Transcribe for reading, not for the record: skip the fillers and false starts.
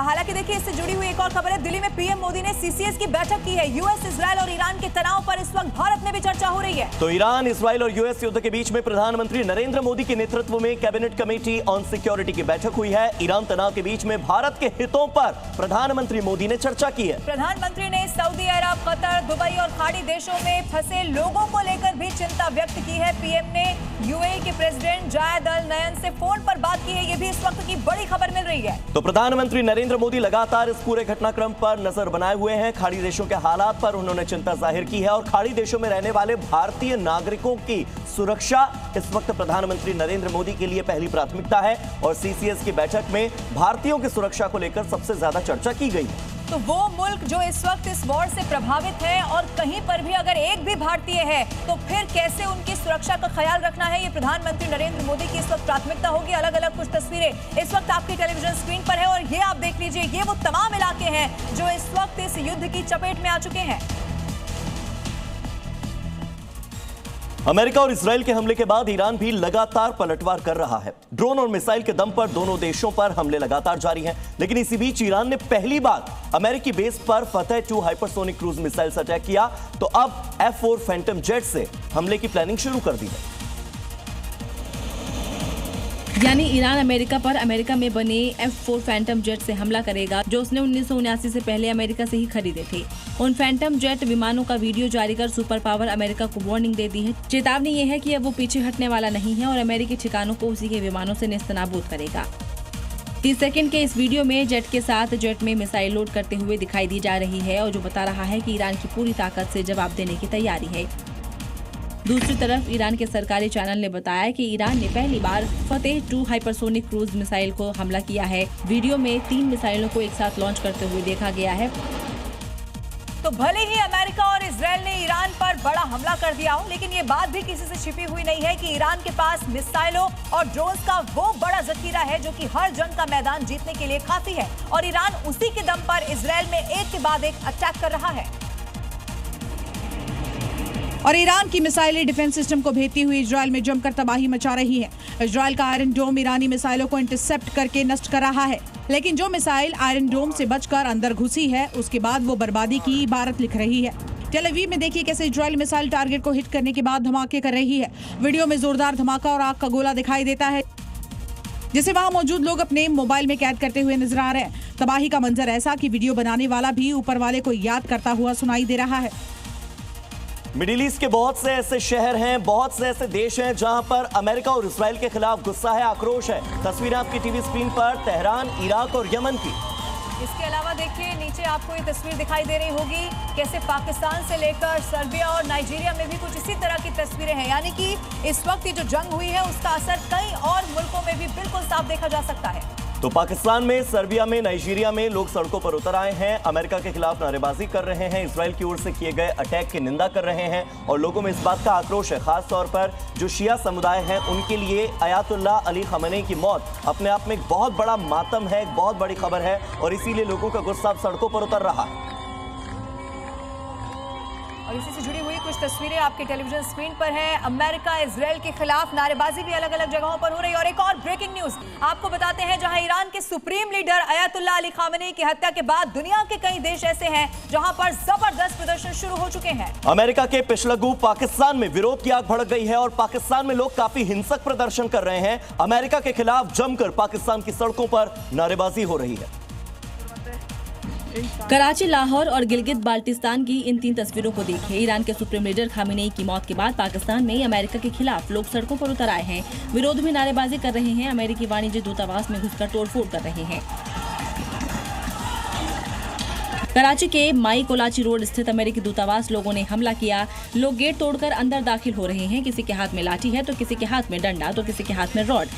हालांकि देखिए इससे जुड़ी हुई एक और खबर है। दिल्ली में पीएम मोदी ने सीसीएस की बैठक की है। यूएस, इजरायल और ईरान के तनाव पर इस वक्त भारत में भी चर्चा हो रही है। तो ईरान, इजरायल और यूएस युद्ध के बीच में प्रधानमंत्री नरेंद्र मोदी के नेतृत्व में कैबिनेट कमेटी ऑन सिक्योरिटी की बैठक हुई है। ईरान तनाव के बीच में भारत के हितों पर प्रधानमंत्री मोदी ने चर्चा की है। प्रधानमंत्री ने सऊदी अरब, कतर, दुबई और खाड़ी देशों में फंसे लोगों को लेकर भी चिंता व्यक्त की है। पीएम ने यूएई के प्रेसिडेंट जायद अल नयन से फोन पर बात की है। ये भी इस वक्त की बड़ी खबर मिल रही है। तो प्रधानमंत्री नरेंद्र मोदी लगातार इस पूरे घटनाक्रम पर नजर बनाए हुए हैं। खाड़ी देशों के हालात पर उन्होंने चिंता जाहिर की है और खाड़ी देशों में रहने वाले भारतीय नागरिकों की सुरक्षा इस वक्त प्रधानमंत्री नरेंद्र मोदी के लिए पहली प्राथमिकता है और सीसीएस की बैठक में भारतीयों की सुरक्षा को लेकर सबसे ज्यादा चर्चा की गई। तो वो मुल्क जो इस वक्त इस वॉर से प्रभावित है और कहीं पर भी अगर एक भी भारतीय है तो फिर कैसे उनकी सुरक्षा का ख्याल रखना है, ये प्रधानमंत्री नरेंद्र मोदी की इस वक्त प्राथमिकता होगी। अलग अलग कुछ तस्वीरें इस वक्त आपकी टेलीविजन स्क्रीन पर है और ये आप देख लीजिए, ये वो तमाम इलाके हैं जो इस वक्त इस युद्ध की चपेट में आ चुके हैं। अमेरिका और इजरायल के हमले के बाद ईरान भी लगातार पलटवार कर रहा है। ड्रोन और मिसाइल के दम पर दोनों देशों पर हमले लगातार जारी हैं। लेकिन इसी बीच ईरान ने पहली बार अमेरिकी बेस पर फतेह-2 हाइपरसोनिक क्रूज मिसाइल से अटैक किया। तो अब F4 फैंटम जेट से हमले की प्लानिंग शुरू कर दी है। यानी ईरान अमेरिका पर अमेरिका में बने F4 फैंटम जेट से हमला करेगा, जो उसने 1979 से पहले अमेरिका से ही खरीदे थे। उन फैंटम जेट विमानों का वीडियो जारी कर सुपर पावर अमेरिका को वार्निंग दे दी है। चेतावनी ये है कि अब वो पीछे हटने वाला नहीं है और अमेरिकी ठिकानों को उसी के विमानों से नेस्तनाबूद करेगा। 30 सेकंड के इस वीडियो में जेट के साथ जेट में मिसाइल लोड करते हुए दिखाई दी जा रही है और जो बता रहा है कि ईरान की पूरी ताकत से जवाब देने की तैयारी है। दूसरी तरफ ईरान के सरकारी चैनल ने बताया कि ईरान ने पहली बार फतेह-2 हाइपरसोनिक क्रूज मिसाइल को हमला किया है। वीडियो में 3 मिसाइलों को एक साथ लॉन्च करते हुए देखा गया है। तो भले ही अमेरिका और इजरायल ने ईरान पर बड़ा हमला कर दिया हो, लेकिन ये बात भी किसी से छिपी हुई नहीं है कि ईरान के पास मिसाइलों और ड्रोन्स का वो बड़ा जखीरा है जो कि हर जंग का मैदान जीतने के लिए काफी है और ईरान उसी के दम पर इजरायल में एक के बाद एक अटैक कर रहा है। और ईरान की मिसाइलें डिफेंस सिस्टम को भेजती हुई इजरायल में जमकर तबाही मचा रही है। इजरायल का आयरन डोम ईरानी मिसाइलों को इंटरसेप्ट करके नष्ट कर रहा है, लेकिन जो मिसाइल आयरन डोम से बचकर अंदर घुसी है उसके बाद वो बर्बादी की इबारत लिख रही है। टेल अवीव में देखिए कैसे इजरायल मिसाइल टारगेट को हिट करने के बाद धमाके कर रही है। वीडियो में जोरदार धमाका और आग का गोला दिखाई देता है, जिसे वहां मौजूद लोग अपने मोबाइल में कैद करते हुए नजर आ रहे हैं। तबाही का मंजर ऐसा कि वीडियो बनाने वाला भी ऊपर वाले को याद करता हुआ सुनाई दे रहा है। मिडिल ईस्ट के बहुत से ऐसे शहर हैं, बहुत से ऐसे देश हैं जहां पर अमेरिका और इजरायल के खिलाफ गुस्सा है, आक्रोश है। तस्वीरें आपकी टीवी स्क्रीन पर तेहरान, इराक और यमन की। इसके अलावा देखिए नीचे आपको ये तस्वीर दिखाई दे रही होगी कैसे पाकिस्तान से लेकर सर्बिया और नाइजीरिया में भी कुछ इसी तरह की तस्वीरें हैं। यानी कि इस वक्त ये जो जंग हुई है उसका असर कई और मुल्कों में भी बिल्कुल साफ देखा जा सकता है। तो पाकिस्तान में, सर्बिया में, नाइजीरिया में लोग सड़कों पर उतर आए हैं, अमेरिका के खिलाफ नारेबाजी कर रहे हैं, इजरायल की ओर से किए गए अटैक की निंदा कर रहे हैं और लोगों में इस बात का आक्रोश है, खास तौर पर जो शिया समुदाय है उनके लिए अयातुल्लाह अली खamenei की मौत अपने आप में एक बहुत बड़ा मातम है, एक बहुत बड़ी खबर है और इसीलिए लोगों का गुस्सा अब सड़कों पर उतर रहा है। और इसी से जुड़ी हुई कुछ तस्वीरें आपके टेलीविजन स्क्रीन पर है। अमेरिका इजरायल के खिलाफ नारेबाजी भी अलग अलग जगहों पर हो रही है। और एक और ब्रेकिंग न्यूज आपको बताते हैं, जहां ईरान के सुप्रीम लीडर अयातुल्लाह अली खamenei की हत्या के बाद दुनिया के कई देश ऐसे हैं जहां पर जबरदस्त प्रदर्शन शुरू हो चुके हैं। अमेरिका के पिछलगू पाकिस्तान में विरोध की आग भड़क गई है और पाकिस्तान में लोग काफी हिंसक प्रदर्शन कर रहे हैं। अमेरिका के खिलाफ जमकर पाकिस्तान की सड़कों पर नारेबाजी हो रही है। कराची, लाहौर और गिलगित बाल्टिस्तान की इन 3 तस्वीरों को देखिए। ईरान के सुप्रीम लीडर खामेनेई की मौत के बाद पाकिस्तान में अमेरिका के खिलाफ लोग सड़कों पर उतर आए हैं, विरोध में नारेबाजी कर रहे हैं, अमेरिकी वाणिज्य दूतावास में घुसकर तोड़फोड़ कर रहे हैं। कराची के माई कोलाची रोड स्थित अमेरिकी दूतावास लोगों ने हमला किया। लोग गेट तोड़कर अंदर दाखिल हो रहे हैं। किसी के हाथ में लाठी है तो किसी के हाथ में डंडा तो किसी के हाथ में रॉड।